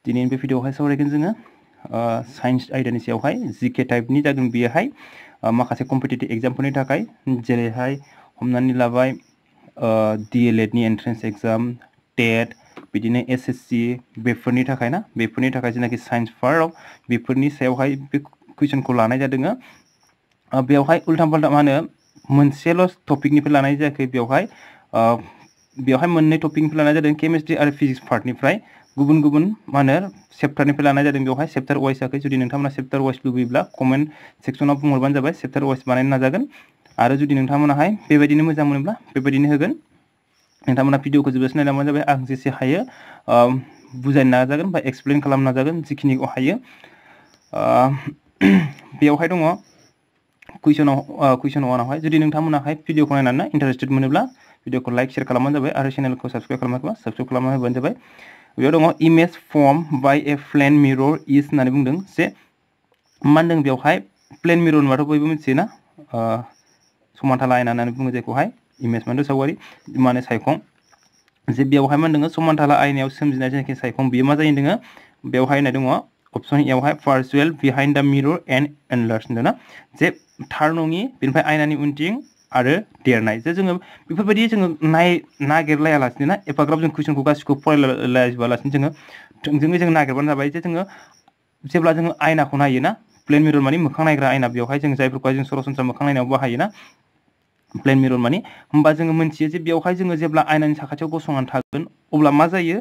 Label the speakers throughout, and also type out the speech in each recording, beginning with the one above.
Speaker 1: दिनैनि बे भिडिअआवहाय सावरायगोन जोङो साइन्स आयदानि सायावहाय जीके टाइपनि जागोन बेहाय माखासे कम्पिटिटिभ एग्जामफोरनि थाखाय जेरैहाय हमनानै लाबाय DLED नि एन्ट्रेन्स एग्जाम टेट बिदिनो SSC बेफोरनि थाखाय ना बेफोरनि थाखाय जेनाखि साइन्स पार्टआव बेफोरनि सायावहाय बे कुइसनखौ लानाय जादों बेवहाय उल्टा पाल्टा मा होनो मोनसेल' टपिकनिफ्राय लानाय जायाखै बेवहाय मोननै टपिकनिफ्राय लानाय जादों केमिस्ट्रि आरो फिजिक्स पार्टनिफ्राय गुबुन गुबुन मा होनो चेप्टारनिफ्राय लानाय जादों बेवहाय चेप्टार वाइज आखै जुदि नोंथांमोना चेप्टार वाइज लुबैयोब्ला कमेन्ट सेक्सनाव बुंहरबानो जाबाय चेप्टार वाइज बानायनो नाजागोन आरो जुदि नोंथांमोनाहाय बेबायदिनो मोजां मोनोब्ला बेबायदिनो होगोन नोंथांमोना भिडिअखौ जोबजासिम नायलांबानो जाबाय आं जेसे हायो बुजायनो नाजागोन बा एक्सप्लेन खालामनो नाजागोन जिखिनिखौ हायो बेवहाय दङ कुइसन वानावहाय जुदि नोंथांमोनाहाय भिडिअखौ नायनानै इन्टारेस्टेड मोनोब्ला भिडिअखौ लाइक शेयार खालामबानो जाबाय आरो चेनेलखौ साबस्क्राइब खालामाखैबा साबस्क्राइब खालामना होबानो जाबाय बेयाव दङ image formed by a plane mirror is होननानै बुंदों जे मा होनदों बेवहाय प्लेन मिरर होनबाथ' बयबो मिथियोना समानथाला आयना होननानै बुङो जायखौहाय इमेज माने सावगारि माने सायखं जे बेवहाय मा होनदों समानथाला आयनायाव सोमजिनाय जेनाखि सायखं बेयो मा जायो होनदों बेवहाय होननाय दङ अपसन एयावहाय पार्सुएल बिहाइन्ड द मिरर एन्ड एनलार्ज होनदों ना जे थार नङि बेनिफ्राय आयनानि उनथिं आरो देरनाय जे जोङो बेफोरबायदि जोङो नागिरलायालासिनो ना एफाग्राब जों कुइसनखौ गासिखौबो फरायलायालासिनो जोङो थोंजोङै जों नागिरबानो जाबाय जे जोङो जेब्ला जोङो आयनाखौ नायो ना प्लेन मिरर माने मोखां नायग्रा आयना बेवहाय जों जायफोरखौहाय जों सरासनस्रा मोखां नायनायाव बाहायो ना प्लेन मिरर माने होमबा जोङो मोनथियो जे बेवहाय जोङो जेब्ला आयनानि साखाथियाव गसंनानै थागोन अब्ला मा जायो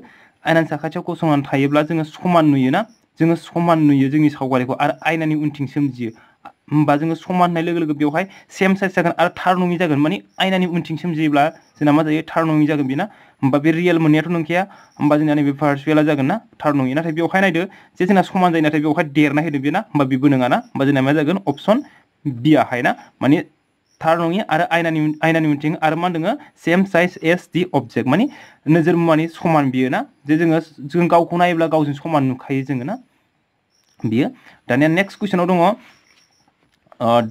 Speaker 1: आयनानि साखाथियाव गसंनानै थायोब्ला जोङो समान नुयोना जोङो समान नुयो जोंनि सावगारिखौ आरो आयनानि उनथिं सोमजियो होमबा जोङो समान होननाय लोगो लोगो बेवहाय सेम साइज जागोन आरो थार नङि जागोन माने आयनानि उनथिं सोमजियोब्ला जोंना मा जायो थार नङि जागोन बेना होमबा बे रियेल मोननायाथ' नंखाया होमबा जोंना नैबे पार्सुएला जागोन ना थार नङि नाथाय बेवहाय नायदो जे जोंना समान जायो नाथाय बेवहाय देरनाय होदों बेना होमबा बेबो नङा ना होमबा जोंना मा जागोन अपसन बि आहाय ना माने थार नङि आरो आयनानि उनथिं आरो मा होनदों सेम साइज एस दि अबजेक्ट माने नोजोर मुवानि समान बियो ना जे जों गावखौ नायोब्ला गावजों समान नुखायो जोङो ना बियो दानिया नेक्स्ट कुइसनाव दङ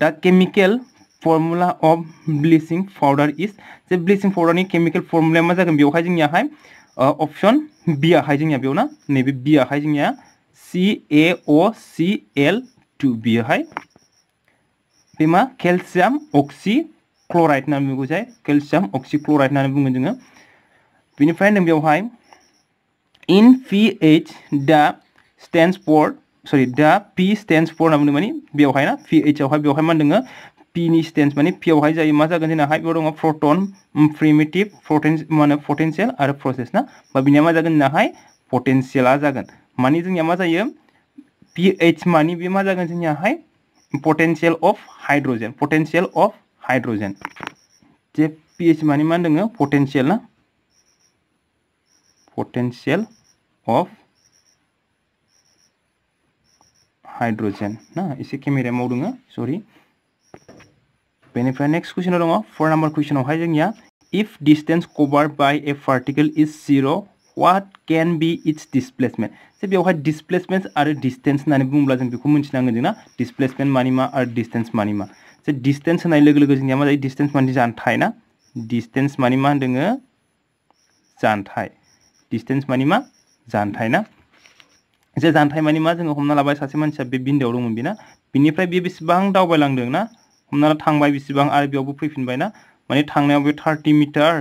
Speaker 1: the chemical formula of bleaching powder is जे ब्लिचिं पाउडारनि केमिकेल फर्मुलाया मा जागोन बेवहाय जोंनियाहाय अपसन बि आहाय जोंनिया बेयाव ना नैबे बि आहाय जोंनिया CaOCl2 बियोहाय बे मा केलसियाम अक्सि क्लराइड होननानै बुङो जाय केलसियाम अक्सि क्लराइड होननानै बुङो जोङो बेनिफ्राय नों बेवहाय इन pH दा स्टेन्ड्स फर दा P स्टेन्ड्स फर होनना बुंदों माने बेवहाय ना pH आवहाय बेवहाय मा होनदों P नि स्टेन्ड्स माने P आवहाय जायो मा जागोन जोंनाहाय बेयाव दङ प्रोटन प्रिमिटिभ मा होनो पटेनशियेल आरो प्रसेस ना बा बिनिया मा जागोन जोंनाहाय पटेनशियेला जागोन माने जोंनिया मा जायो pH माने बे मा जागोन जोंनियाहाय potential of hydrogen जे pH माने मा होनदों potential ना potential of hydrogen ना एसे केमेराया मावदों सरि बेनिफ्राय नेक्स्ट कुइसनाव दङ 4 नाम्बार कुइसनावहाय जोंनिया if distance covered by a particle is 0 what can be its displacement जे बेवहाय displacement आरो distance होननानै बुङोब्ला जों बेखौ मिथिनांगोन जोंना displacement मानि मा आरो distance मानि मा जे distance होननाय लोगो लोगो जोंनिया मा जायो distance मानि जानथाय ना distance मानि मा होनदों जानथाय distance मानि मा जानथाय ना जे जानथाय मानि मा जोङो हमना लाबाय सासे मानसिया बे बिन्दोआव दंमोन बेना बिनिफ्राय बे बेसेबां दावबायलांदों ना हमना थांबाय बेसेबां आरो बेयावबो फैफिनबाय ना माने थांनायाव बे 30 मिटार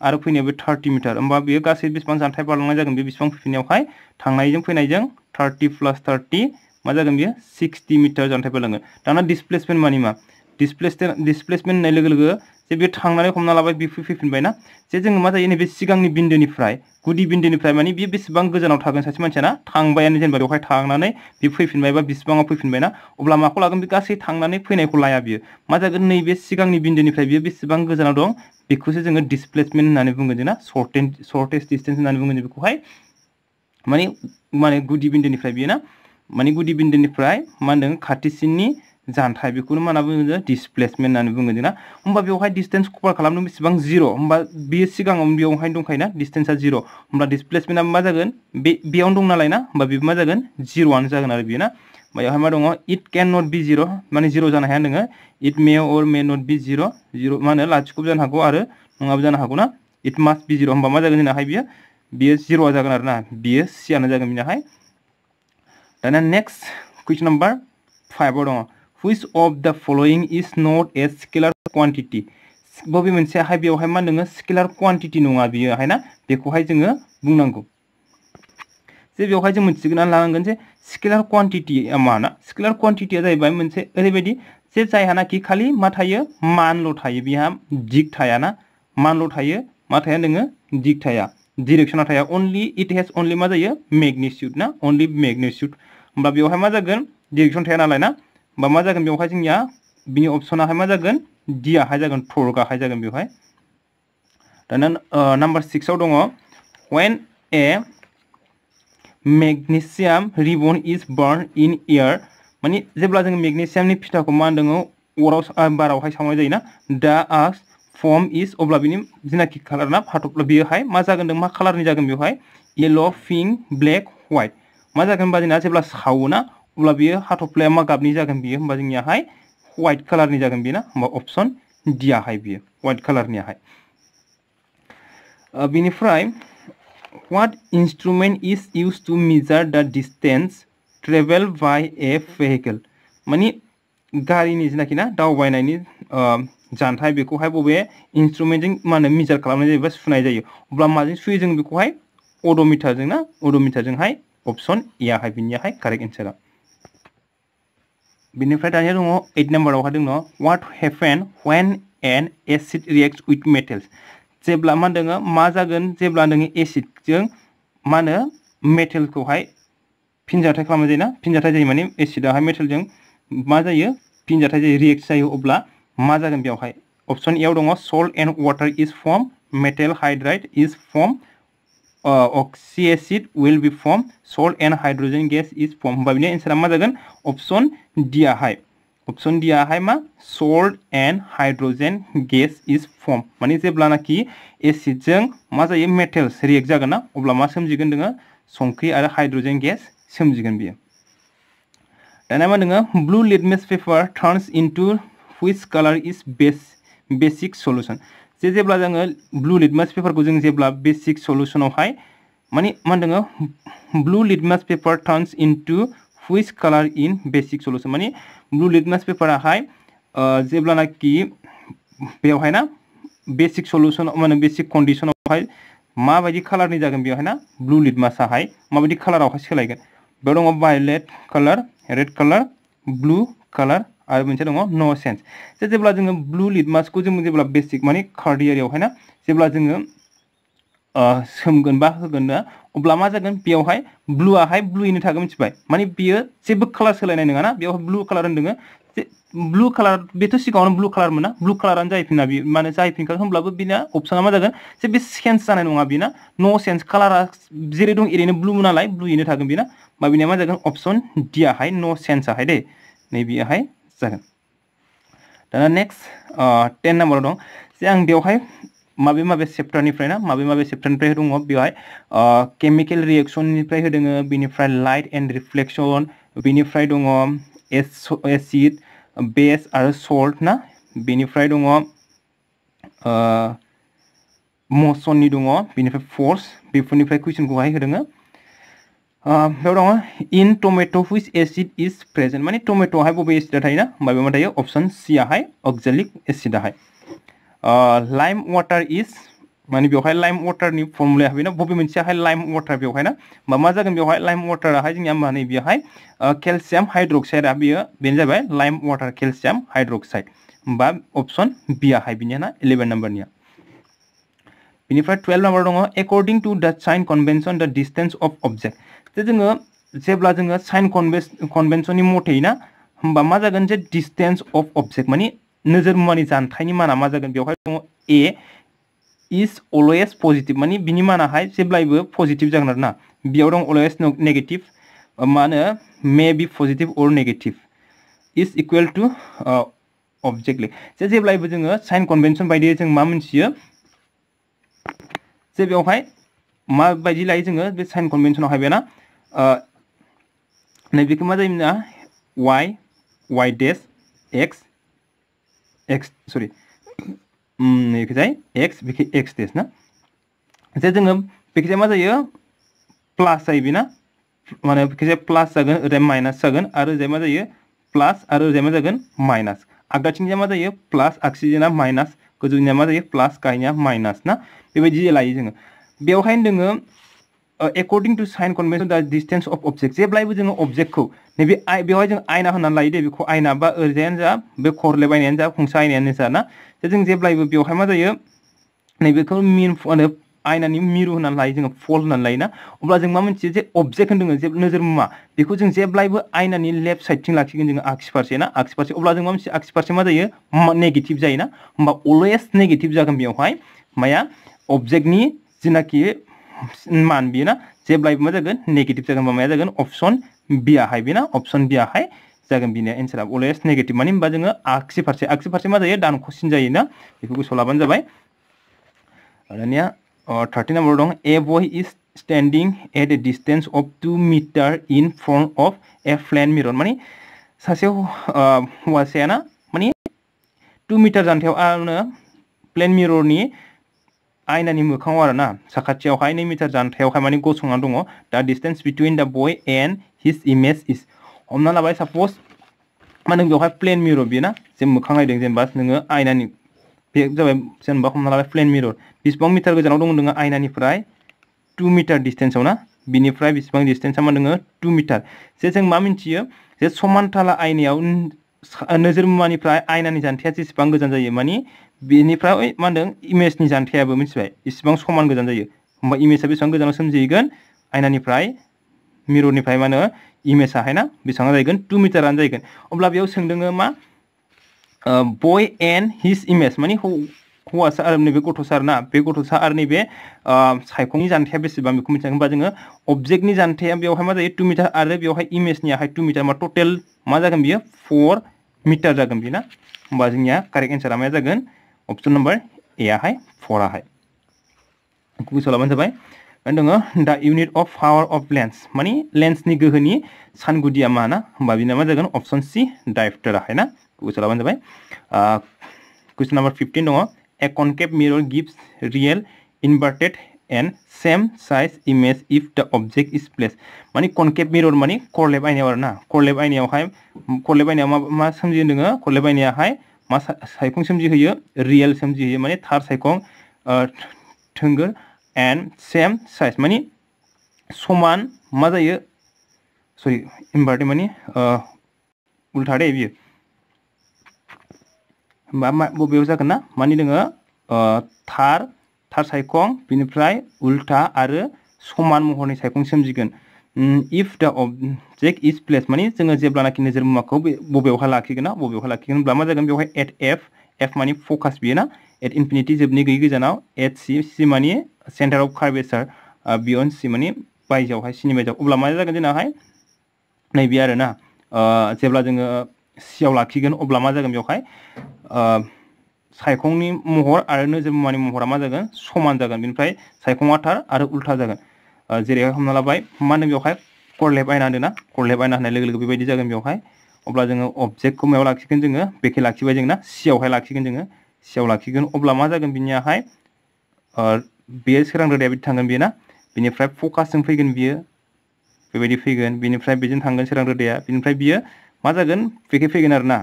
Speaker 1: आरो फैनायाव बे 30 मिटार होमबा बेयो गासै बेसेबां जानथाय बारलांनाय जागोन बे बेसेबां फैफिननायावहाय थांनायजों फैनायजों 30 + 30 मा जागोन बेयो 60 मिटार जानथाय बारलांगोन दाना डिसप्लेसमेन्ट मानि मा डिसप्लेसमेन्ट होननाय लोगो लोगो जे बे थांनानै हमना लाबाय बे फैफिनबाय ना जे जोङो मा जायो नैबे सिगांनि बिन्दोनिफ्राय गुदि बिन्दोनिफ्राय माने बे बेसेबां गोजानाव थागोन सासे मानसिया ना थांबायानो जेनेबा बेवहाय थांनानै बे फैफिनबाय बा बेसेबाङाव फैफिनबाय ना अब्ला माखौ लागोन बे गासै थांनानै फैनायखौ लाया बियो मा जागोन नैबे सिगांनि बिन्दोनिफ्राय बियो बेसेबां गोजानाव दं बेखौसो जोङो डिसप्लेसमेन्ट होननानै बुङो जोंना शर्टेस्ट डिस्टेन्स होननानै बुङो जों बेखौहाय माने गुदि बिन्दोनिफ्राय बियो ना माने गुदि बिन्दोनिफ्राय मा होनदों खाथिसिननि जानथाय बेखौनो मा होनना बुङो डिसप्लेसमेन्ट होननानै बुङो जोंना होमबा बेवहाय डिस्टेन्स कभार खालामनो बेसेबां 0 होमबा बेयो सिगाङाव बेवहाय दंखायोना डिस्टेन्सआ 0 होमबा डिसप्लेसमेन्टआ मा जागोन बेयावनो दं नालाय ना होमबा बेबो मा जागोन 0आनो जागोन आरो बेयो ना बेवहाय मा दङ इट कैन नट बी 0 माने 0 जानो हाया नोङो इट मे और मे नट बी 0 मा होनो लाथिख'बो जानो हागौ आरो नङाबो जानो हागौ ना इट मास्ट बी 0 होमबा मा जागोन जोंनाहाय बियो 0आ जागोन आरो ना बियो सिआनो जागोन बिनाहाय दाना नेक्स्ट क्वेश्चन नम्बर 5 आव दङ which of the following is not a scalar quantity बबे मोनसेहाय बेवहाय मा दङ स्केलार क्वान्टिटी नङा बियोहाय ना बेखौहाय जोङो बुंनांगौ जे बेवहाय जों मोनथिगोन लानांगोन जे स्केलार क्वान्टिटीआ मा ना स्केलार क्वान्टिटीआ जाहैबाय मोनसे ओरैबायदि जे जायहानाखि खालि मा थायो मानल' थायो बिहा दिग थाया ना मानल' थायो मा थाया नोङो दिग थाया डिरेक्शना थाया ओनलि इट हेज ओनलि मा जायो मैग्नीट्यूड ना ओनलि मैग्नीट्यूड होमबा बेवहाय मा जागोन डिरेक्शन थाया नालाय ना होमबा मा जागोन बेवहाय जोंनिया बिनि अपशनाहाय मा जागोन डी आहाय जागोन टर्कआहाय जागोन बेवहाय दाना नम्बर 6 आव दङ when a magnesium ribbon is burned in air माने जेब्ला जों मैग्नीशियामनि फिथाखौ मा होनदों अराव बारावहाय सावनाय जायोना दा आर्क फर्म इज अब्ला बिनि जिनाखि कालार ना हाथफ्ला बियोहाय मा जागोन मा कालारनि जागोन बेवहाय येलो पिंक ब्लैक व्हाइट मा जागोन होनबा जोंना जेब्ला सावोना अब्ला बियो हाथफ्लाया मा गाबनि जागोन बियो होनबा जोंनियाहाय व्हाइट कालारनि जागोन बियो ना होनबा अपशन डी आहाय बियो व्हाइट कालारनियाहाय बिनिफ्राय what instrument is used to measure the distance traveled by a vehicle माने गारिनि जिनाखि ना दावबायनायनि जानथाय बेखौहाय बबे इन्स्ट्रुमेन्टजों मा होनो मेजार खालामनाय जायो बा सुनाय जायो अब्ला माजों सुयो जों बेखौहाय ओडोमीटरजों ना ओडोमीटरजोंहाय अपशन ए आहाय बिनियाहाय कारेक्ट एन्सारा बिनिफ्राय दानिया दङ 8 नम्बरावहाय दङ what happen when an acid reacts with metals जेब्ला मा होनदों मा जागोन जेब्ला नोङो एसिडजों मा होनो मेटेलखौहाय फिनजाथाय खालामनाय जायोना फिनजाथाय जायो माने एसिडआहाय मेटेलजों मा जायो फिनजाथाय जायो रिएक्ट जायो अब्ला मा जागोन बेवहाय अपशन ए आव दङ salt and water is form metal hydride is form oxyacid will be form salt and hydrogen gas is form होमबा बिनि एन्सारा मा जागोन अपशन डी आहाय ऑप्शन डी आहाय मा salt and hydrogen gas is form माने जेब्लानाखि एसिडजों मा जायो मेटेल्स रिएक्ट जागोन ना अब्ला मा सोमजिगोन दोङो संख्रि आरो हाइड्रोजन गेस सोमजिगोन बियो दाना मा दोङो blue litmus paper turns into which colour is basic solution जे जेब्ला जोङो ब्लू लिटमस पेपरखौ जों जेब्ला बेसिक सल्यूशनावहाय माने मा दोङो blue litmus paper turns into which colour in basic solution माने ब्लू लिटमस पेपराहाय जेब्लानाखि बेवहाय ना बेसिक सल्यूशन माने बेसिक कंडीशनावहाय माबायदि कालारनि जागोन बेवहाय ना ब्लू लिटमासाहाय माबायदि कालारावहाय सोलायगोन बेयाव दङ वायलेट कालार रेड कालार ब्लू कालार आरो मोनसे दङ नो सेन्स जे जेब्ला जोङो ब्लू लिटमासखौ जों जेब्ला बेसिक माने कार्डियारियावहाय ना जेब्ला जोङो सोमगोन बा होगोन ना अब्ला मा जागोन बेवहाय ब्लूआहाय ब्लूयैनो थागोन मिथिबाय माने बियो जेबो कालार सोलायनाय नङा ना बेवहाय ब्लू कालार होनदों जे ब्लू कालार बेथ' सिगाङावनो ब्लू कालार मोना ब्लू कालारानो जाहैफिना बि माने जाहैफिनखागोन होनब्लाबो बिना अपसना मा जागोन जे बे चेन्ज जानाय नङा बिना नो चेन्ज कालारा जेरै दं एरैनो ब्लू नालाय ब्लूयैनो थागोन बिना मा बिनिया मा जागोन अपशन डी आहाय नो चेन्जआहाय दे नैबेहाय जागोन दाना नेक्स्ट 10 नम्बराव दं जे आं बेवहाय माबे माबे चेप्टारनिफ्राय ना माबे चेप्टारनिफ्राय दङ बेवहाय केमिकेल रिएक्शननिफ्राय होदों बिनिफ्राय लाइट एन्ड रिफ्लेक्शन बिनिफ्राय दङ एसिड बेस आरो सल्ट ना बिनिफ्राय दङ मशननि दङ बिनिफ्राय फोर्स बेफोरनिफ्राय कुइसनखौहाय होदों बेयाव दङ in tomato' which acid is present माने टमेट'आवहाय बबे एसिडा थायोना होमबा बेयाव मा थायो अपशन सी आहाय अक्जेलिक एसिडाहाय लाइम वाटार इज माने बेवहाय लाइम वाटारनि फर्मुलाया हाबैना बबे मोनसेयाहाय लाइम वाटार बेवहाय ना होमबा मा जागोन बेवहाय लाइम वाटाराहाय जोंनिया मा नै बेवहाय केलसियाम हाइड्रक्साइडआ बेनो जाबाय लाइम वाटार केलसियाम हाइड्रक्साइड होमबा अपशन बी आहाय बिनिया ना 11 नम्बरनिया बिनिफ्राय 12 नम्बर दङ एकर्डिं टु द साइन कन्वेन्सन द डिस्टेन्स अफ अबजेक्ट जे जोङो जेब्ला जोङो साइन कन्वेन्सननि मथै ना होमबा मा जागोन जे डिस्टेन्स अफ अबजेक्ट माने नोजोर मुवानि जानथायनि माना मा जागोन बेवहाय दङ ए इज अलवेज पजिटिभ माने बिनि मानाहाय जेब्लायबो पजिटिभ जागोन आरो ना बेयाव दं अलवेज नेगेटिभ मा होनो may be positive or negative is equal to अबजेक्टलि जे जेब्लायबो जोङो साइन कन्वेन्सन बायदियै जों मा मोनथियो जे बेवहाय माबायदि लायो जोङो बे साइन कन्वेन्सनावहाय बेना नैबेखौ मा जायोना वाइ डेस एक्स सरि नैखिजाय एक्स बेखि एक्स डेस ना जे जोङो बेखिजाय मा जायो प्लास जायो बेना माने केसे प्लास जागोन ओरै माइनास जागोन आरो जे मा जायो प्लास आरो जे मा जागोन माइनास आगदाथिंनिया मा जायो प्लास आगसिनिया माइनास गोजौनिया मा जायो प्लास गाहायनिया माइनास ना बेबायदि लायो जोङो बेवहाय दोङो according to sign convention the distance of object जेब्लायबो जोङो objectखौ नैबे बेवहाय जों आयना होननानै लायो दे बेखौ आयना बा ओरैजायानो जा बे खरले बायनायानो जा खंसा आयनायानो जा ना जों जेब्लायबो बेवहाय मा जायो नैबेखौ मिन माने आयनानि मिरु होननानै लायो जोङो फल होननानै लायोना अब्ला जों मा मोनथियो जे अबजेक्ट होनदों जे नोजोर मुवा बेखौ जों जेब्लायबो आयनानि लेफ्ट साइडथिं लाखिगोन जोङो आगसि फारसे ना आगसि फारसे अब्ला जों मा मोनथियो आगसि फारसे मा जायो नेगेटिभ जायोना होमबा अलवेज नेगेटिभ जागोन बेवहाय माया अबजेक्टनि जिनाखि मान बियो ना जेब्लायबो मा जागोन नेगेटिभ जागोन होमबा माया जागोन अपसन बि आहाय बेना अपसन बि आहाय जागोन बिनिया एन्सारा अलवेज नेगेटिभ माने होनबा जोङो आगसि फारसे मा जायो दानख'सिन जायोना बेखौ गोसोआव लाबानो जाबाय दानिया 30 नम्बर दं a boy is standing at a distance of 2 metre in front of a plane mirror माने सासे हौवासाया ना माने 2 मिटार जानथायाव आरो प्लेन मिररनि आयनानि मोखाङाव आरो ना साखाथियावहाय 2 मिटार जानथायावहाय माने गसंना दङ दा डिस्टेन्स बिटुइन द बय एन्ड हिज इमेज इज हमना लाबाय सापज मा नों बेवहाय प्लेन मिरर बियो ना जे मोखां नायदों जेनेबा नोङो आयनानि बे जाबाय जेनेबा हमना लाबाय प्लेन मिरर बेसेबां मिटार गोजानाव दङ नोङो आयनानिफ्राय 2 मिटार डिस्टेन्सआव ना बिनिफ्राय बेसेबां डिस्टेन्सआ मा नोङो 2 मिटार जे जों मा मिन्थियो जे समानथाला आयनायाव नोजोर मुवानिफ्राय आयनानि जानथाया जेसेबां गोजान जायो माने बेनिफ्राय मा होनदों इमेजनि जानथायाबो मिथिबाय इसेबां समान गोजान जायो होमबा इमेजआ बेसेबां गोजानाव सोमजिहैगोन आयनानिफ्राय मिररनिफ्राय मा होनो इमेजआहाय ना बेसेबां जाहैगोन 2 मिटारानो जाहैगोन अब्ला बेयाव सोंदोङो मा बय एन्ड हिज इमेज माने हौवासा आरो नैबे गथ'सा आरो ना बे गथ'सा आरो नैबे सायखंनि जानथाया बेसेबां बेखौ मिथिया होमबा जोङो अबजेक्टनि जानथाया बेवहाय मा जायो 2 मिटार आरो बेवहाय इमेजनियाहाय 2 मिटार मा टटेल मा जागोन बियो 4 मिटार जागोन बियो ना होमबा जोंनिया कारेक्ट एन्सारा मा जागोन अपसन नम्बर ए आहाय 4 आहाय गोसोआव लाबानो जाबाय दङ दा unit of power of lens माने लेन्सनि गोहोनि सानगुदिया मा ना होमबा बिना मा जागोन अपसन सी डायप्टर आहाय ना गोसोआव लाबानो जाबाय कुइसन नम्बर 15 दङ a concave mirror gives real inverted and same size image if the object is place माने कनकेव मिरर माने खरलेब आयनायाव आरो ना खरलेब आयनायाव मा सोमजियो नोङो खरलेब आयनायाहाय मा सायखं सोमजिहोयो रियेल सोमजिहोयो माने थार सायखं थोंगोर एन्ड सेम साइज माने समान मा जायो सरि इनभार्टेड माने उल्था दे बियो होमबा बबेयाव जागोन ना माने नोङो थार सायखं बिनिफ्राय उल्था आरो समान महरनि सायखं सोमजिगोन if the object is place माने जोङो जेब्लानाखि नोजोर मुवाखौ बबेयावहाय लाखिगोन ना बबेयावहाय लाखिगोन होनब्ला मा जागोन बेवहाय एट एफ माने फकास बियो ना एट इनफिनिटी जोबनो गैयै गोजानाव एट सी माने सेन्टार अफ कार्भेचार बियन्ड सी माने बायजोआवहाय सिनि बायजोआव अब्ला मा जागोन जोंनाहाय नैबे आरो ना जेब्ला जोङो सियाव लाखिगोन अब्ला मा जागोन बेवहाय सायखंनि महर आरो नोजोर मुवानि महरा मा जागोन समान जागोन बेनिफ्राय सायखङा थार आरो उल्था जागोन जेरैहाय हमना लाबाय मा होनो बेवहाय खरलेब आयना होनदों ना खरलेब आयना होननाय लोगो लोगो बेबायदि जागोन बेवहाय अब्ला जोङो अबजेक्टखौ मायाव लाखिगोन जोङो बेखे लाखिबाय जों ना सियावहाय लाखिगोन जोङो सियाव लाखिगोन अब्ला मा जागोन बिनियाहाय बेयो सोरां रोदाया बिदि थांगोन बियो ना बिनिफ्राय फकासजों फैगोन बियो बेबायदि फैगोन बिनिफ्राय बेजों थांगोन सोरां रोदाया बिनिफ्राय बियो मा जागोन बेखे फैगोन आरो ना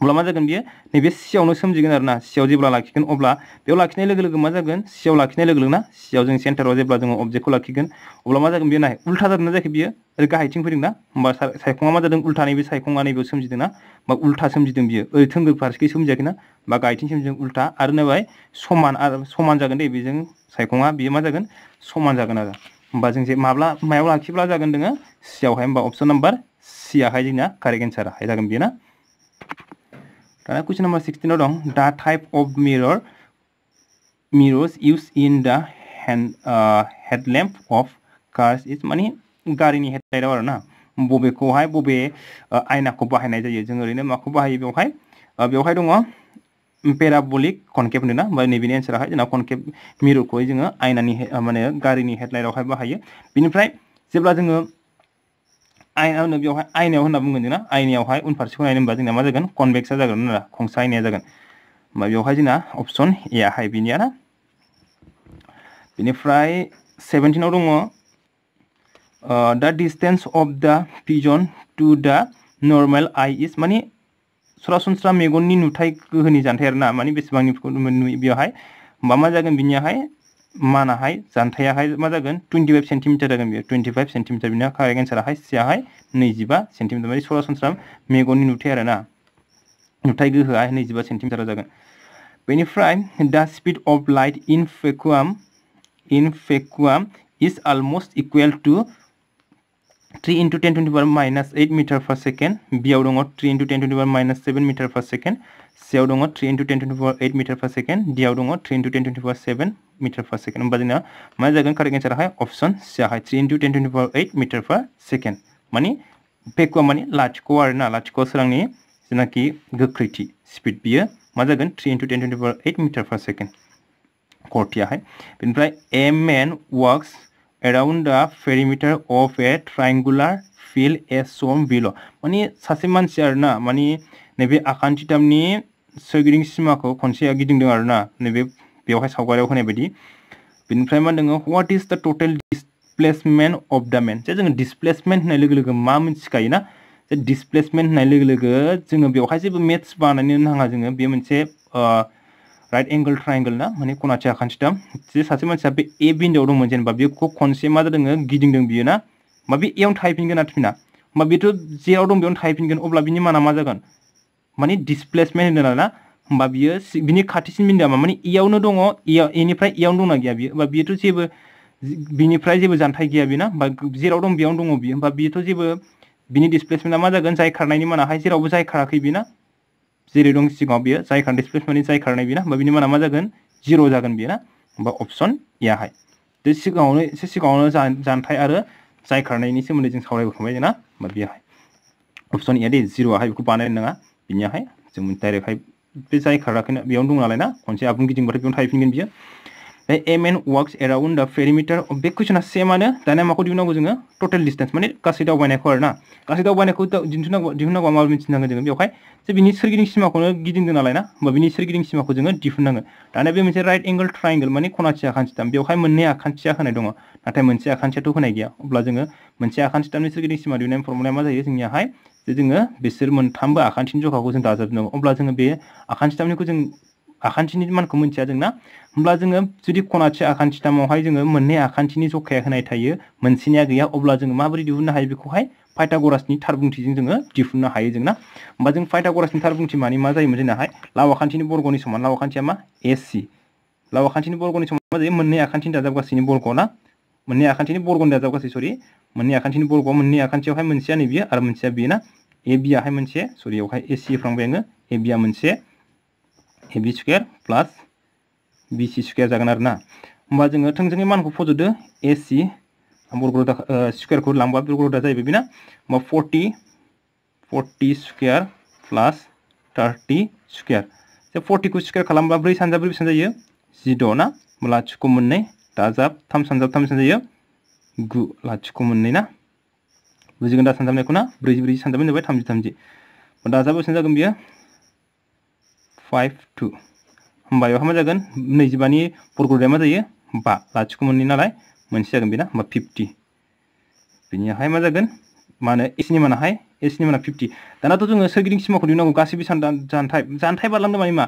Speaker 1: अब्ला मा जागोन बियो नैबे सियावनो सोमजिगोन आरो ना सियाव जेब्ला लाखिगोन अब्ला बेयाव लाखिनाय लोगो लोगो मा जागोन सियाव लाखिनाय लोगो लोगो ना सियाव जों सेन्टाराव जेब्ला जोङो अबजेक्टखौ लाखिगोन अब्ला मा जागोन बियो नाय उल्था जादों ना जायाखै बियो ओरै गाहायथिं फैदों ना होमबा सायखङा मा जादों उल्था नैबे सायखङा नैबेयाव सोमजिदों ना बा उल्था सोमजिदों बियो ओरै थोंगोर फारसेखै सोमजियाखै ना बा गाहायथिं सोमजिदों उल्था आरो नैबाय समान जागोन दे बेजों सायखङा बियो मा जागोन समान जागोन आरो होमबा जों जे मायाव लाखिब्ला जागोन जोङो सियावहाय होमबा अपसन नाम्बार सि आहाय जोंना कारेक्ट एन्साराहाय जागोन बियो ना दाना कुइसन नाम्बार 16 दं दा type of mirrors use in the headlamp of cars इज माने गारिनि हेडलाइटआव आरो ना बबेखौहाय बबे आयनाखौ बाहायनाय जायो जों ओरैनो माखौ बाहायो बेवहाय दङ पेराबलिक कनकेभ होनो ना होमबा नैबेनि एन्साराहाय जोंना कनकेभ मिररखौहाय जोङो आयनानि माने गारिनि हेडलाइटआवहाय बाहायो बिनिफ्राय जेब्ला जोङो बेवहाय आयनायाव होनना बुंगोन जोंना आयनायावहाय उनफारसेखौ नायनो होनबा जोंना मा जागोन कनभेक्सआ जागोन ना खंसा आयनाया जागोन होमबा बेवहाय जोंना अपसन ए आहाय बिनिया ना बिनिफ्राय 17 दङ the distance of the pigeon to the normal eye is माने सरासनस्रा मेगननि नुथाय गोहोनि जानथाय आरोना माने बेसेबांनि बेयावहाय होमबा मा जागोन बिनियाहाय मानाहाय जानथायाहाय मा जागोन 25 सेन्टिमिटार जागोन बियो 25 सेन्टिमिटार बिना कारेक्ट एन्साराहाय सियाहाय 25 सेन्टिमिटार माने सरासनस्रा मेगननि नुथाय आरोना नुथाय गोहोआ 25 सेन्टिमिटार जागोन बेनिफ्राय the speed of light in vacuum is almost equal to 3 into 10 to the power minus 8 meter per second. बियाव दङ 3 into 10 to the power minus 7 meter per second. सियाव दङ 3 into 10 to the power 8 meter per second. डियाव दङ 3 into 10 to the power 7 meter per second. होमबा जोंना मा जागोन correct एन्साराहाय option सियाहाय 3 into 10 to the power 8 meter per second. माने भेकुवाम माने लाथिख' आरोना लाथिख' सोरांनि जेनाखि गोख्रैथि स्पिड बियो मा जागोन 3 into 10 to the power 8 meter per second. खरथियाहाय बेनिफ्राय a man walks around the perimeter of a triangular field as shown below माने सासे मानसि आरोना माने नैबे आखान्थिथामनि सोरगिदिं सिमाखौ खनसे गिदिंदों आरोना नैबे बेवहाय सावगारियाव होनाय बायदि बेनिफ्राय मा दङ what is the total displacement of the man जे जोङो displacement होननाय लोगो लोगो मा मिथिखायोना जे displacement होननाय लोगो लोगो जोङो बेवहाय जेबो मेथ्स बानायनो नाङा जोङो बे मोनसे राइट एंगल ट्रायंगल ना माने खनासे आखान्थिथाम जे सासे मानसिया बे ए बिन्दोआव दंमोन जेनेबा बेखौ खनसे मा जादों गिदिंदों बियो ना होमबा बे एयावनो थाहैफिनगोन आरोना होमबा बेथ' जेराव दं बेयावनो थाहैफिनगोन अब्ला बिनि माना मा जागोन माने डिसप्लेसमेन्ट होनदों ना होमबा बियो बिनि खाथिसिन बिन्दोआ माने एयावनो दङ एनिफ्राय एयावनो दंना गैया बियो होमबा बियोथ' जेबो बिनिफ्राय जेबो जानथाय गैया बेना होमबा जेराव दं बेयावनो दङ बियो होमबा बियोथ' जेबो बिनि डिसप्लेसमेन्टआ मा जागोन जाय खारनायनि मानाहाय जेरावबो जाय खाराखै बिना जेरै दं सिगाङाव बियो जाय खार डिसप्लेसमेन्टनि जाय खारनाय बिना होमबा बिनि माना मा जागोन 0 जागोन बियो ना होमबा अप्शन एयाहाय बे सिगाङावनो एसे सिगाङावनो जानथाय आरो जाय खारनायनि सोमोन्दै जों सावरायबोखांबाय जोंना होमबा बेयाहाय अप्शन एया दे 0 आवहाय बेखौ बानायनो नाङा बिनियाहाय जों डाइरेक्टहाय बे जाय खाराखैना बेयावनो दं नालाय ना खनसे आबुं गिदिंबाथाय बेयावनो थाहैफिनगोन बियो a man walks around the perimeter of बे कुइसना सेमानो दानिया माखौ दिहुननांगौ जोङो टोटल डिस्टेन्स माने गासै दावबायनायखौ आरोना गासै दावबायनायखौ दिहुननांगौ माबोरै मिथिनांगोन जोङो बेवहाय जे बिनि सोरगिदिं सिमाखौनो गिदिंदों नालाय ना होमबा बिनि सोरगिदिं सिमाखौ जोङो दिहुननांगोन दानिया बे मोनसे राइट एंगल ट्रायंगल माने खनासे आखान्थिथाम बेवहाय मोननै आखान्थिया होनाय दङ नाथाय मोनसे आखान्थियाथ' होनाय गैया अब्ला जोङो मोनसे आखान्थिथामनि सोरगिदिं सिमा दिहुननायनि फर्मुलाया मा जायो जोंनियाहाय जे जोङो बिसोर मोनथामबो आखान्थिनि जखाखौ जों दाजाबनांगौ अब्ला जोङो बे आखान्थिथामनिखौ जों आखान्थिनि मानखौ मिथिया जोंना होमब्ला जोङो जुदि खनासे आखान्थिथामावहाय जोङो मोननै आखान्थिनि जखाया होनाय थायो मोनसेनिया गैया अब्ला जोङो माबोरै दिहुननो हायो बेखौहाय पाइथागरासनि थारबुंथिजों जोङो दिहुननो हायो जोंना होमबा जों पाइथागरासनि थारबुंथि मानि मा जायोमोन जोंनाहाय लाव आखान्थिनि बर्गनि समान लाव आखान्थिया मा एसि लाव आखान्थिनि बर्गनि समान मा जायो मोननै आखान्थिनि दाजाबगासैनि बर्ग ना मोननै आखान्थिनि बर्गनि दाजाबगासै सरि मोननै आखान्थिनि बर्गआव मोननै आखान्थियावहाय मोनसेया नै बियो आरो मोनसेया बियो ना ए बियाहाय मोनसे सरि बेवहाय एसि होफ्रांबाय आङो ए बिया मोनसे ए बि स्क्वायर प्लास बि सि स्क्वायर जागोन आरोना होमबा जोङो थोंजोङै मानखौ फज'दो ए सि बर्गरोदा स्क्वायरखौ लांबा बर्गरोदा जाहैबाय बेना होमबा 40 स्क्वायर प्लास 30 स्क्वायर जे 40 खौ स्क्वायर खालामबा 4 सानजाब 4 बेसेबां जायो 16 ना लाथिख' मोननै दाजाब 3 सानजाब 3 बेसेबां जायो 9 लाथिख' मोननै ना बुजिगोन दा सानजाबनायखौ ना 4 4 सानजाब जाबाय 30 30 दाजाब बेसेबां जागोन बियो 5 2 होमबा बेवहाय मा जागोन 25 नि बर्गरोदाया मा जायो 5 लाथिख' मोननै नालाय मोनसे जागोन बेना होमबा 50 बिनियाहाय मा जागोन मा होनो एसनि मानाहाय एसनि माना 50 दानाथ' जोङो सोरगिदिं सिमाखौ दिहुननांगौ गासै जानथाय बारलांदों माने मा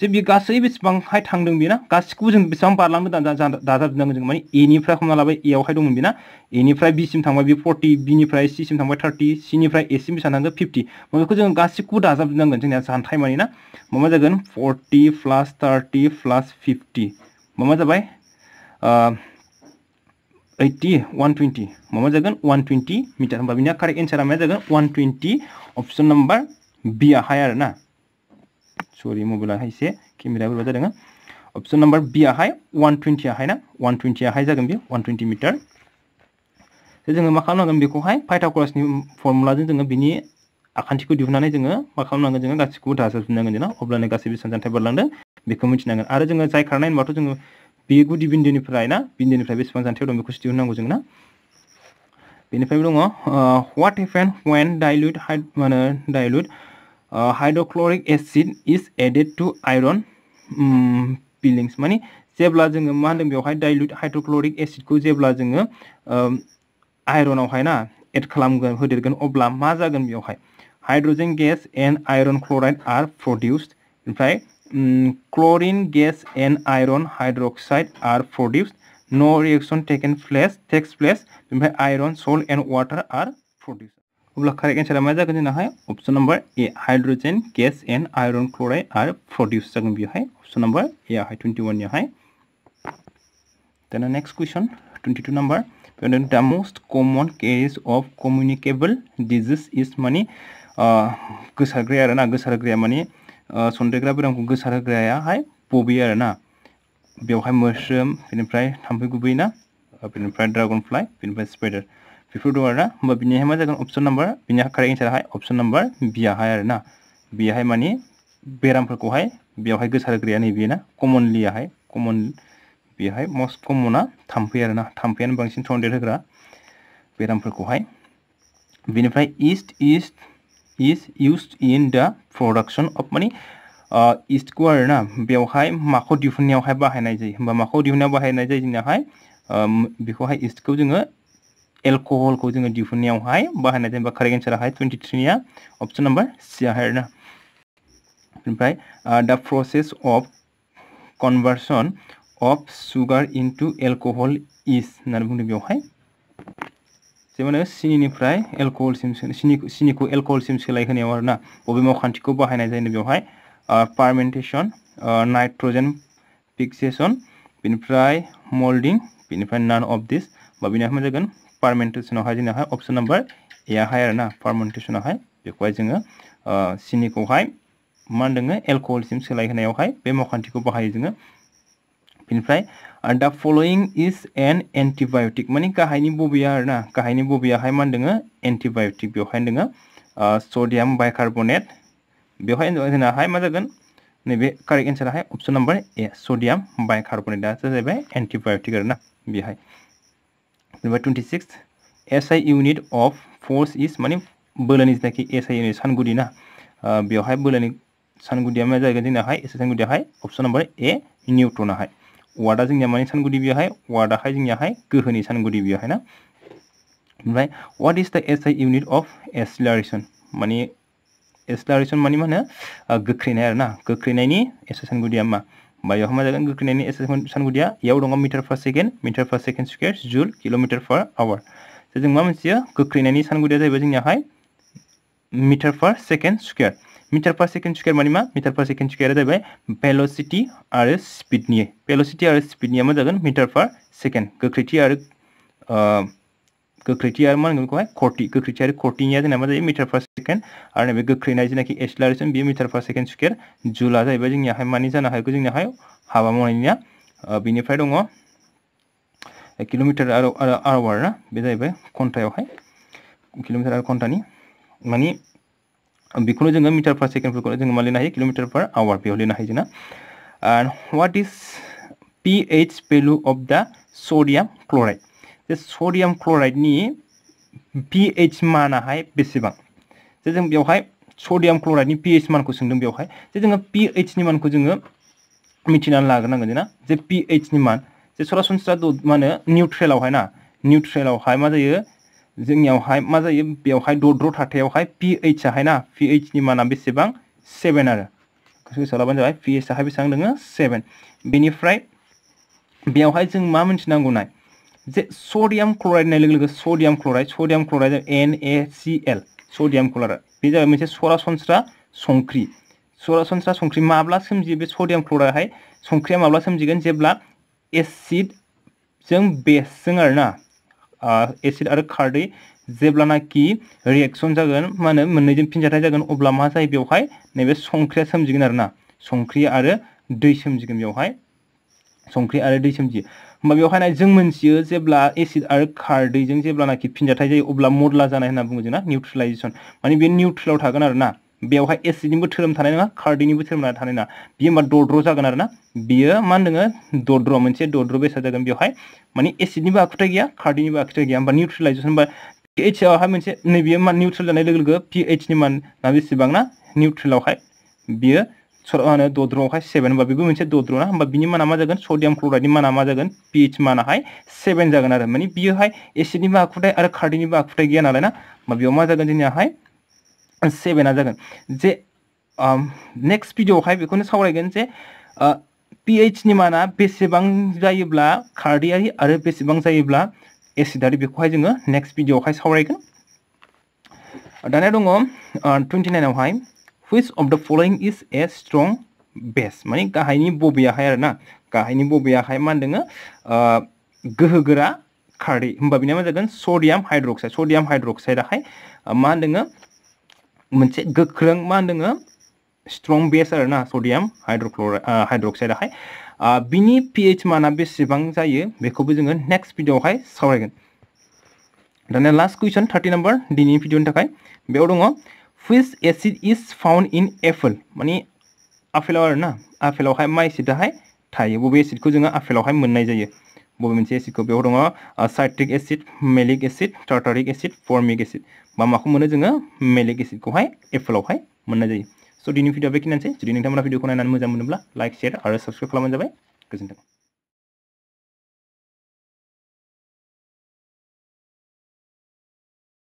Speaker 1: जे बे गासै बेसेबांहाय थांदों बेना गासैखौबो जों बेसेबां बारलांदों दाजाबजोबनांगोन जों माने एनिफ्राय हमना लाबाय एयावहाय दंमोन बेना एनिफ्राय बिसिम थांबाय बे 40 बिनिफ्राय सिसिम थांबाय 30 सिनिफ्राय एसिम बेसेबां थांगोन 50 बेखौ जों गासैखौबो दाजाबजोबनांगोन जोंनिया जानथाय माने ना मा जागोन 40 प्लास 30 प्लास 50 मा जाबाय 80 120 मा जागोन 120 मिटार होमबा बिनिया कारेक्ट एन्सारा मा जागोन 120 अप्शन नम्बर बी आहाय आरोना सरि मबाइलाहाय एसे केमेराया बोरैबा जादों अप्शन नम्बर बी आहाय 120 आहाय ना 120 आहाय जागोन बे 120 मिटार जोङो मा खालामनांगोन बेखौहाय पाइथागरासनि फर्मुलाजों जोङो बिनि आखान्थिखौ दिहुननानै जोङो मा खालामनांगोन जोङो गासैखौबो दाजाबजोबनांगोन जोंना अब्लानो गासै बेसेबां जानथाय बारलांदों बेखौ मिथिनांगोन आरो जोङो जाय खारनाय होनबाथ' जोङो बे गुदि बिन्दोनिफ्राय ना बिन्दोनिफ्राय बेसेबां जानथायाव दं बेखौसो दिहुननांगौ जोंना बेनिफ्रायबो दङ what happen when dilute hydrochloric acid is added to iron filings माने जेब्ला जोङो मा होनदों बेवहाय डाइल्युट हाइड्र'क्लरिक एसिडखौ जेब्ला जोङो आयरनावहाय ना एड खालामगोन होदेरगोन अब्ला मा जागोन बेयावहाय hydrogen gas and iron chloride are produced ओमफ्राय chlorine gas and iron hydroxide are produced no reaction takes place ओमफ्राय iron salt and water are produced अब्ला करेक्ट एन्सारा मा जागोन जोंनाहाय option number A hydrogen gas and iron chloride are produced जागोन बेयावहाय option number ए आवहाय 21 नियावहाय Then the next question 22 number the most common cause of communicable disease is माने गोसारग्राया आरोना गोसारग्राया माने सन्देरग्रा बेरामखौ गोसारहोग्रायाहाय बबे आरोना बेवहाय मोस्रोम बेनिफ्राय थाम्फै गुबै ना बेनिफ्राय ड्रागन फ्लाइ बेनिफ्राय स्पाइडार बेफोर दं आरोना होमबा बिनिहाय मा जागोन ऑप्शन नंबर बिनिहा करेक्ट एन्साराहाय ऑप्शन नंबर बी आहाय आरोना बेहाय माने बेरामफोरखौहाय बेवहाय गोसारहोग्राया नैबे ना कमनलियाहाय कमन बेहाय मोस्ट कमना थाम्फै आरोना थाम्फैयानो बांसिन सन्देर होग्रा बेरामफोरखौहाय बेनिफ्राय east is used in the production of माने ईस्टखौ आरोना बेवहाय माखौ दिहुननायावहाय बाहायनाय जायो होमबा माखौ दिहुननायाव बाहायनाय जायो जोंनाहाय बेखौहाय ईस्टखौ जोङो एलकहलखौ जोङो दिहुननायावहाय बाहायनाय जायो होमबा करेक्ट एन्साराहाय 23 निया ऑप्शन नंबर सी आहाय आरोना ओमफ्राय द process of conversion of sugar into alcohol is होननानै बुंदों बेवहाय जे माने सिनिनिफ्राय एलकहलसिम सिनिखौ एलकहलसिम सोलायहोनायाव आरोना बबे मावखान्थिखौ बाहायनाय जायो बेवहाय फार्मेन्टेशन नाइट्रोजेन फिक्सेशन बेनिफ्राय मोल्डिं बेनिफ्राय नान अफ दिस बा बेनिफ्राय मा जागोन फार्मेन्टेशनावहाय जोंनाहाय ऑप्शन नंबर ए आहाय आरोना फार्मेन्टेशनावहाय बेखौहाय जोङो सिनिखौहाय मा होनदों एलकहलसिम सोलायहोनायावहाय बे मावखान्थिखौ बाहायो जोङो बेनिफ्राय द फलोइंग इज एन एन्टिबायोटिक माने गाहायनि बबेया आरोना गाहायनि बबेयाहाय मा होनदों एन्टिबायोटिक बेवहाय होनदों सडियाम बाइकार्बोनेट बेवहाय जोंनाहाय मा जागोन नैबे कारेक्ट एन्साराहाय ऑप्शन नंबर ए सडियाम बाइकार्बोनेटआ जाहैबाय एन्टिबायोटिक आरोना बेहाय बेनिफ्राय 26 SI unit of force is माने बोलोनि जेनाखि एसआई इउनिट सानगुदि ना बेवहाय बोलोनि सानगुदिया मा जागोन जोंनाहाय एसआई सानगुदियाहाय ऑप्शन नंबर ए निउटनाहाय वाटआ जोंनिया माने सानगुदि बेहाय वाटआहाय जोंनियाहाय गोहोनि सानगुदि बेहाय ना ओमफ्राय व्हाट इज द एसआई इउनिट अफ एक्सेलारेशन माने एक्सेलारेशन माने मा होनो गोख्रैनाय आरोना गोख्रैनायनि एसआई सानगुदिया मा बेयावहाय मा जागोन गोख्रैनायनि एसआई सानगुदिया इयाव दङ मिटार पार सेकेन्ड स्क्वायर जुल किलोमिटार पार आवर जों मा मोनथियो गोख्रैनायनि सानगुदिया जाहैबाय जोंनियाहाय मिटार पार सेकेन्ड स्क्वायर मीटर पर सेकेंड स्क्वायर माने मा मीटर पर सेकेंड स्क्वायर जाबाय वेलोसिटी आरो स्पीडनि वेलोसिटी आरो स्पीडनिया मा जागोन मीटर पर सेकेंड गोख्रैथि आरो मा होनगोन बेखौहाय गोख्रैथि आरो खरथिनिया जोंना मा जायो मीटर पर सेकेंड आरो नैबे गोख्रैनाय जेनाखि एक्सेलारेशन बे मीटर पर सेकेंड स्क्वायर जुला जाहैबाय जोंनियाहाय मानि जानो हागौ जोंनियाहाय हाबा मावनायनिया बेनिफ्राय दङ किलोमिटार आवर ना बे जाहैबाय घन्टायावहाय किलोमिटार आरो घन्टानि मानि बेखौनो जोङो मीटर पर सेकेंडफोरखौ जोङो मा लिरनो हायो किलोमिटार पर आवर बेयाव लिरनो हायो जोंना and what is pH value of the sodium chloride जे sodium chloride नि pH मानाहाय बेसेबां जे जों बेवहाय sodium chloride नि pH मानखौ सोंदों बेवहाय जे जोङो pH नि मानखौ जोङो मिथिनानै लाग्रोनांगोन जोंना जे pH नि मान जे सरासनस्रा मा होनो निउट्रेलावहाय ना निउट्रेलावहाय मा जायो जोंनियावहाय मा जायो बेवहाय दद्र थाथायावहाय pH आहाय ना pH नि माना बेसेबां 7 आरो गोसोआव लाबानो जाबाय pH आहाय बेसेबां दङ 7 बेनिफ्राय बेवहाय जों मा मोनथिनांगौ नाय जे सडियाम क्लराइड होननाय लोगो लोगो सडियाम क्लराइड NaCl सडियाम क्लराइड बे जाबाय मोनसे सरासनस्रा संख्रि माब्ला सोमजियो बे सडियाम क्लराइडहाय संख्रिया माब्ला सोमजिगोन जेब्ला एसिड जों बेसजों आरोना एसिड आरो खारदै जेब्लानाखि रिएक्शन जागोन मा होनो मोननैजों फिनजाथाय जागोन अब्ला मा जायो बेवहाय नैबे संख्रिया सोमजिगोन आरोना संख्रि आरो दै सोमजिगोन बेवहाय संख्रि आरो दै सोमजियो होमबा बेवहाय जों मोनथियो जेब्ला एसिड आरो खारदैजों जेब्लानाखि फिनजाथाय जायो अब्ला मदला जानाय होनना बुङो जोंना निउट्रेलाइजेशन माने बे निउट्रेलाव थागोन आरोना बेवहाय एसिडनिबो धोरोम थानाय नङा खारदैनिबो धोरोम थानाय नङा बियो होमबा दद्र जागोन आरोना बियो मा होनदों दद्र मोनसे दद्र बेसाद जागोन बेवहाय माने एसिडनिबो आखुथाय गैया खारदैनिबो आखुथाय गैया होमबा निउट्रेलाइजेशन होमबा pH आवहाय मोनसे नैबे मा निउट्रेल जानाय लोगो लोगो pH नि माना बेसेबां ना निउट्रेलावहाय बियो मा दद्रआवहाय 7 होनबा बेबो मोनसे दद्र ना होनबा बिनि माना मा जागोन सडियाम क्लराइडनि माना मा जागोन pH मानाहाय 7 जागोन आरो माने बियोहाय एसिडनिबो आखुथाय आरो खारदैनिबो आखुथाय गैया नालाय ना होनबा बेयाव मा जागोन जोंनियाहाय 7 आ जागोन जे नेक्स्ट भिडिअआवहाय बेखौनो सावरायगोन जे pH नि माना बेसेबां जायोब्ला खारदैयारि आरो बेसेबां जायोब्ला एसिडारि बेखौहाय जोङो नेक्स्ट भिडिअआवहाय सावरायगोन दानिया दङ 29 आवहाय which of the following is a strong base माने गाहायनि बबेयाहाय आरोना गाहायनि बबेयाहाय मा होनदों गोहोगोरा खारदै होनबा बिना मा जागोन सडियाम हाइड्रक्साइडआहाय मा होनदों मोनसे गोख्रों मा होनदों स्ट्रं बेस आरोना सडियाम हाइड्रक्साइडआहाय बिनि pH माना बेसेबां जायो बेखौबो जोङो नेक्स्ट भिडिअआवहाय सावरायगोन दानिया लास्ट कुइसन 30 नम्बर दिनैनि भिडिअनि थाखाय बेयाव दङ which acid is found in apple माने आपेलाव आरोना आपेलावहाय मा एसिडआहाय थायो बबे एसिडखौ जोङो आपेलावहाय मोननाय जायो बबे मोनसे एसिडखौ बेयाव दङ citric acid malic acid tartaric acid formic acid माखौ मोनो जोङो मेलिक एसिडखौहाय एपेलावहाय मोननाय जायो स' दिनैनि भिडिअ बेखिनियानोसै जुदि नोंथांमोना भिडिअखौ नायनानै मोजां मोनोब्ला लाइक शेयार आरो साबस्क्राइब खालामबानो जाबाय गोजोन्थों